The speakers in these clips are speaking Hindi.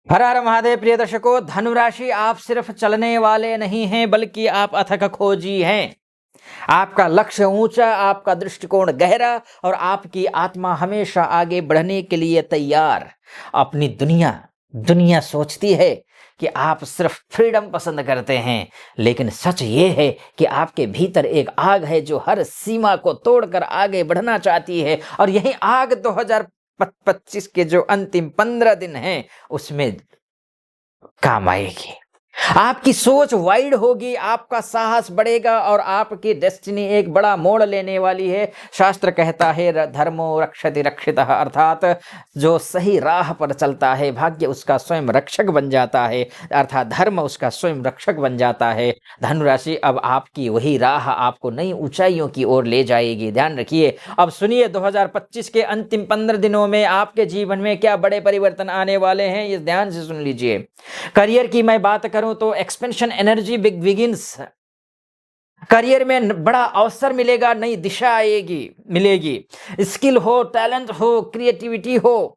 हर हर महादेव प्रिय दर्शकों, धनुराशि आप सिर्फ चलने वाले नहीं हैं बल्कि आप अथक खोजी हैं। आपका लक्ष्य ऊंचा, आपका दृष्टिकोण गहरा और आपकी आत्मा हमेशा आगे बढ़ने के लिए तैयार। अपनी दुनिया दुनिया सोचती है कि आप सिर्फ फ्रीडम पसंद करते हैं, लेकिन सच ये है कि आपके भीतर एक आग है जो हर सीमा को तोड़कर आगे बढ़ना चाहती है। और यही आग 2025 के जो अंतिम 15 दिन हैं उसमें काम आएगी। आपकी सोच वाइड होगी, आपका साहस बढ़ेगा और आपकी डेस्टिनी एक बड़ा मोड़ लेने वाली है। शास्त्र कहता है धर्मो रक्षति रक्षितः, अर्थात जो सही राह पर चलता है भाग्य उसका स्वयं रक्षक बन जाता है, अर्थात धर्म उसका स्वयं रक्षक बन जाता है। धनुराशि, अब आपकी वही राह आपको नई ऊंचाइयों की ओर ले जाएगी। ध्यान रखिए। अब सुनिए, 2025 के अंतिम 15 दिनों में आपके जीवन में क्या बड़े परिवर्तन आने वाले हैं, ये ध्यान से सुन लीजिए। करियर की मैं बात करूं तो एक्सपेंशन एनर्जी बिगिंस। करियर में बड़ा अवसर मिलेगा, नई दिशा आएगी, मिलेगी। स्किल हो, टैलेंट हो, क्रिएटिविटी हो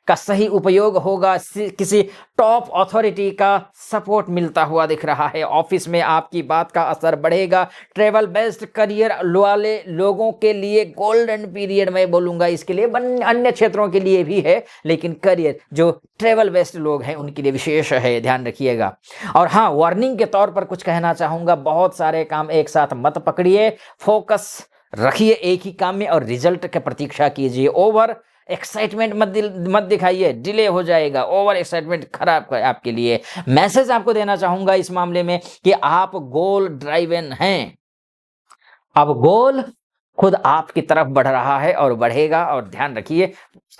का सही उपयोग होगा। किसी टॉप अथॉरिटी का सपोर्ट मिलता हुआ दिख रहा है। ऑफिस में आपकी बात का असर बढ़ेगा। ट्रेवल बेस्ड करियर वाले लोगों के लिए गोल्डन पीरियड मैं बोलूंगा, इसके लिए अन्य क्षेत्रों के लिए भी है, लेकिन करियर जो ट्रेवल बेस्ड लोग हैं उनके लिए विशेष है, ध्यान रखिएगा। और हाँ, वार्निंग के तौर पर कुछ कहना चाहूंगा, बहुत सारे काम एक साथ मत पकड़िए, फोकस रखिए एक ही काम में और रिजल्ट की प्रतीक्षा कीजिए। ओवर एक्साइटमेंट मत दिखाइए, डिले हो जाएगा। ओवर एक्साइटमेंट खराब है आपके लिए। मैसेज आपको देना चाहूंगा इस मामले में कि आप गोल ड्राइवन हैं। अब गोल खुद आपकी तरफ बढ़ रहा है और बढ़ेगा, और ध्यान रखिए,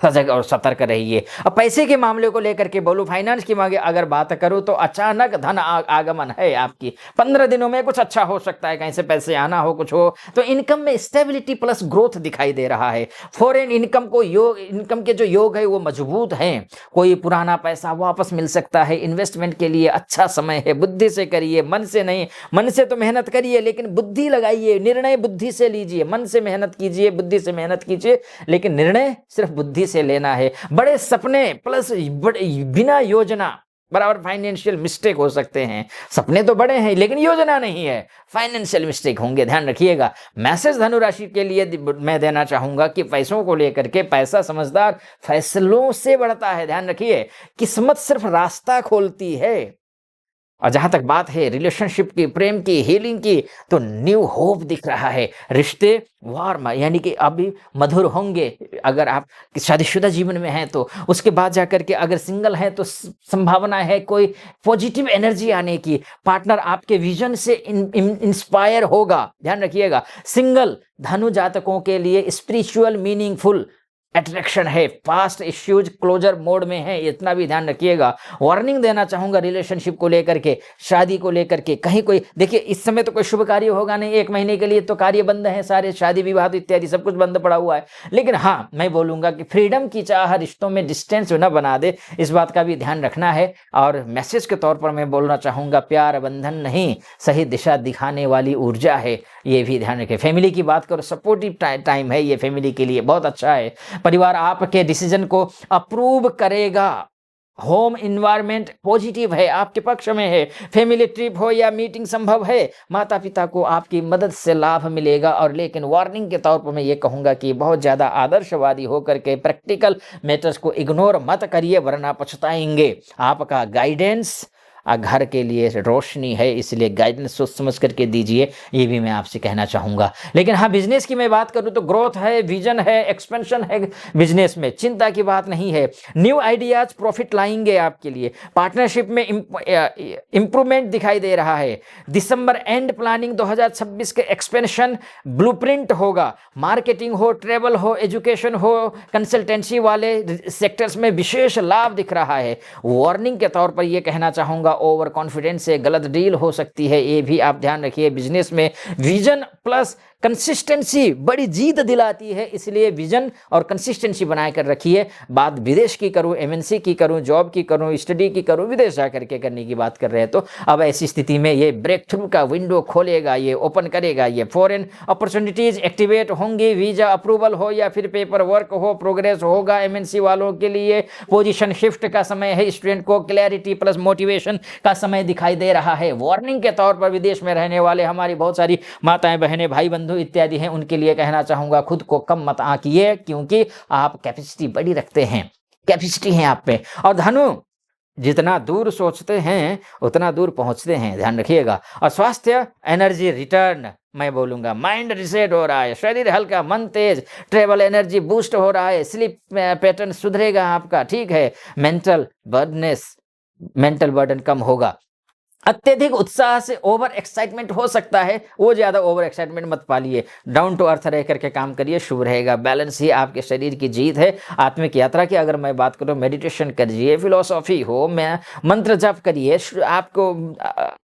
सजग और सतर्क रहिए। अब पैसे के मामले को लेकर के बोलूं, फाइनेंस की मांगे अगर बात करूं तो अचानक धन आगमन है आपकी। 15 दिनों में कुछ अच्छा हो सकता है, कहीं से पैसे आना हो, कुछ हो तो इनकम में स्टेबिलिटी प्लस ग्रोथ दिखाई दे रहा है। फॉरेन इनकम के जो योग है वो मजबूत हैं। कोई पुराना पैसा वापस मिल सकता है। इन्वेस्टमेंट के लिए अच्छा समय है। बुद्धि से करिए, मन से नहीं। मन से तो मेहनत करिए लेकिन बुद्धि लगाइए, निर्णय बुद्धि से लीजिए। मन से मेहनत कीजिए, बुद्धि से मेहनत कीजिए, लेकिन निर्णय सिर्फ बुद्धि से लेना है। बड़े सपने प्लस बिना योजना बराबर फाइनेंशियल मिस्टेक हो सकते हैं। सपने तो बड़े हैं लेकिन योजना नहीं है, फाइनेंशियल मिस्टेक होंगे, ध्यान रखिएगा। मैसेज धनुराशि के लिए मैं देना चाहूंगा कि पैसों को लेकर के, पैसा समझदार फैसलों से बढ़ता है, ध्यान रखिए। किस्मत सिर्फ रास्ता खोलती है। और जहां तक बात है रिलेशनशिप की, प्रेम की, हीलिंग की, तो न्यू होप दिख रहा है। रिश्ते वार्म यानी कि अभी मधुर होंगे अगर आप शादीशुदा जीवन में हैं तो। उसके बाद जाकर के अगर सिंगल हैं तो संभावना है कोई पॉजिटिव एनर्जी आने की। पार्टनर आपके विजन से इंस्पायर होगा, ध्यान रखिएगा। सिंगल धनु जातकों के लिए स्पिरिचुअल मीनिंगफुल अट्रैक्शन है। पास्ट इश्यूज क्लोजर मोड में है, इतना भी ध्यान रखिएगा। वार्निंग देना चाहूंगा रिलेशनशिप को लेकर के, शादी को लेकर के। कहीं कोई देखिए, इस समय तो कोई शुभ कार्य होगा नहीं, 1 महीने के लिए तो कार्य बंद है सारे, शादी विवाह इत्यादि सब कुछ बंद पड़ा हुआ है। लेकिन हाँ, मैं बोलूंगा कि फ्रीडम की चाह रिश्तों में डिस्टेंस न बना दे, इस बात का भी ध्यान रखना है। और मैसेज के तौर पर मैं बोलना चाहूंगा, प्यार बंधन नहीं, सही दिशा दिखाने वाली ऊर्जा है, ये भी ध्यान रखें। फैमिली की बात करो, सपोर्टिव टाइम है ये, फैमिली के लिए बहुत अच्छा है। परिवार आपके डिसीजन को अप्रूव करेगा। होम इन्वायरमेंट पॉजिटिव है, आपके पक्ष में है। फैमिली ट्रिप हो या मीटिंग संभव है। माता पिता को आपकी मदद से लाभ मिलेगा। और लेकिन वार्निंग के तौर पर मैं ये कहूंगा कि बहुत ज्यादा आदर्शवादी होकर के प्रैक्टिकल मैटर्स को इग्नोर मत करिए, वरना पछताएंगे। आपका गाइडेंस घर के लिए रोशनी है, इसलिए गाइडेंस सोच समझ करके दीजिए, ये भी मैं आपसे कहना चाहूंगा। लेकिन हाँ, बिजनेस की मैं बात करूं तो ग्रोथ है, विजन है, एक्सपेंशन है बिजनेस में, चिंता की बात नहीं है। न्यू आइडियाज प्रॉफिट लाएंगे आपके लिए। पार्टनरशिप में इंप्रूवमेंट दिखाई दे रहा है। दिसंबर एंड प्लानिंग 2026 के एक्सपेंशन ब्लूप्रिंट होगा। मार्केटिंग हो, ट्रेवल हो, एजुकेशन हो, कंसल्टेंसी वाले सेक्टर्स में विशेष लाभ दिख रहा है। वार्निंग के तौर पर यह कहना चाहूंगा, ओवर कॉन्फिडेंस से गलत डील हो सकती है, ये भी आप ध्यान रखिए। बिजनेस में विजन प्लस कंसिस्टेंसी बड़ी जीत दिलाती है, इसलिए विजन और कंसिस्टेंसी बनाए कर रखिए। बात विदेश की करूं, एमएनसी की करूं, जॉब की करूं, स्टडी की करूं, विदेश जाकर के करने की बात कर रहे हैं, तो अब ऐसी स्थिति में ये ब्रेक थ्रू का विंडो खोलेगा, ये ओपन करेगा, ये फॉरेन अपॉर्चुनिटीज एक्टिवेट होंगी, वीजा अप्रूवल हो या फिर पेपर वर्क हो, प्रोग्रेस होगा। एमएनसी वालों के लिए पोजीशन शिफ्ट का समय है, स्टूडेंट को क्लैरिटी प्लस मोटिवेशन का समय दिखाई दे रहा है। वार्निंग के तौर पर विदेश में रहने वाले हमारी बहुत सारी माताएं, बहनें, भाई बंधु इत्यादि हैं, उनके लिए कहना चाहूंगा खुद को कम मत आंकिए, क्योंकि आप कैपेसिटी बड़ी रखते हैं, कैपेसिटी है आप पे। और धनु, जितना दूर सोचते हैं उतना दूर पहुंचते हैं, ध्यान रखिएगा। और स्वास्थ्य, एनर्जी रिटर्न, मैं बोलूंगा माइंड रिसेट हो रहा है, शरीर हल्का, मन तेज, ट्रेवल एनर्जी बूस्ट हो रहा है, स्लीप पैटर्न सुधरेगा आपका, ठीक है। मेंटल बर्डन कम होगा। अत्यधिक उत्साह से ओवर एक्साइटमेंट हो सकता है, वो ज्यादा ओवर एक्साइटमेंट मत पालिए, डाउन टू अर्थ रह करके काम करिए, शुभ रहेगा। बैलेंस ही आपके शरीर की जीत है। आत्मिक यात्रा की अगर मैं बात करूं, मेडिटेशन करिए, फिलोसॉफी हो, मैं मंत्र जप करिए, आपको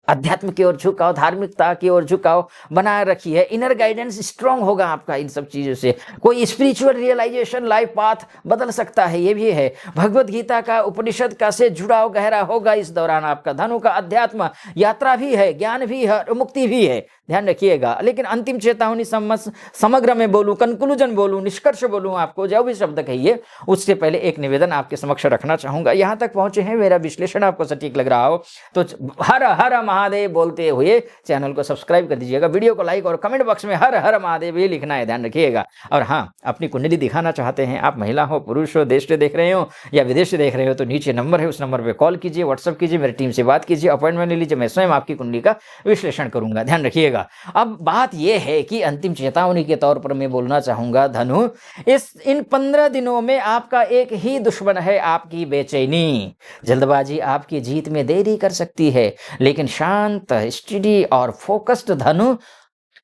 अध्यात्म की ओर झुकाओ, धार्मिकता की ओर झुकाओ बनाए रखिए। इनर गाइडेंस स्ट्रांग होगा आपका इन सब चीजों से। कोई स्पिरिचुअल रियलाइजेशन, लाइफ पाथ बदल सकता है, ये भी है। भगवत गीता का, उपनिषद का से जुड़ाव गहरा होगा इस दौरान आपका। धनु का अध्यात्म यात्रा भी है, ज्ञान भी है, मुक्ति भी है, ध्यान रखिएगा। लेकिन अंतिम चेतावनी समग्र में बोलूं, कंक्लूजन बोलूं, निष्कर्ष बोलूं, आपको जो भी शब्द कहिए, उससे पहले एक निवेदन आपके समक्ष रखना चाहूंगा। यहां तक पहुंचे हैं, मेरा विश्लेषण आपको सटीक लग रहा हो तो हर हर महादेव बोलते हुए चैनल को सब्सक्राइब कर दीजिएगा, वीडियो को लाइक और कमेंट बॉक्स में हर हर महादेव ये लिखना है, ध्यान रखिएगा। और हाँ, अपनी कुंडली दिखाना चाहते हैं आप, महिला हो, पुरुष हो, देश से देख रहे हो या विदेश से देख रहे हो, तो नीचे नंबर है, उस नंबर पर कॉल कीजिए, व्हाट्सअप कीजिए, मेरी टीम से बात कीजिए, अपॉइंटमेंट ले लीजिए, मैं स्वयं आपकी कुंडली का विश्लेषण करूंगा, ध्यान रखिएगा। अब बात यह है कि अंतिम चेतावनी के तौर पर मैं बोलना चाहूंगा, धनु, इन 15 दिनों में आपका एक ही दुश्मन है, आपकी बेचैनी। जल्दबाजी आपकी जीत में देरी कर सकती है, लेकिन शांत, स्टडी और फोकस्ड धनु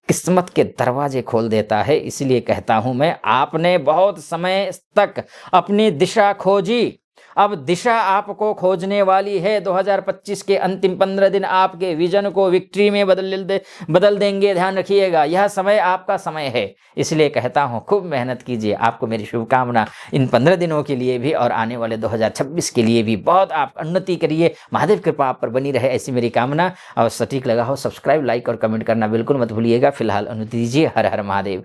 किस्मत के दरवाजे खोल देता है। इसलिए कहता हूं मैं, आपने बहुत समय तक अपनी दिशा खोजी, अब दिशा आपको खोजने वाली है। 2025 के अंतिम 15 दिन आपके विजन को विक्ट्री में बदल देंगे, ध्यान रखिएगा। यह समय आपका समय है, इसलिए कहता हूं खूब मेहनत कीजिए। आपको मेरी शुभकामना इन 15 दिनों के लिए भी और आने वाले 2026 के लिए भी। बहुत आप उन्नति करिए, महादेव कृपा आप पर बनी रहे, ऐसी मेरी कामना। और सटीक लगा हो, सब्सक्राइब, लाइक और कमेंट करना बिल्कुल मत भूलिएगा। फिलहाल अनुमति दीजिए। हर हर महादेव।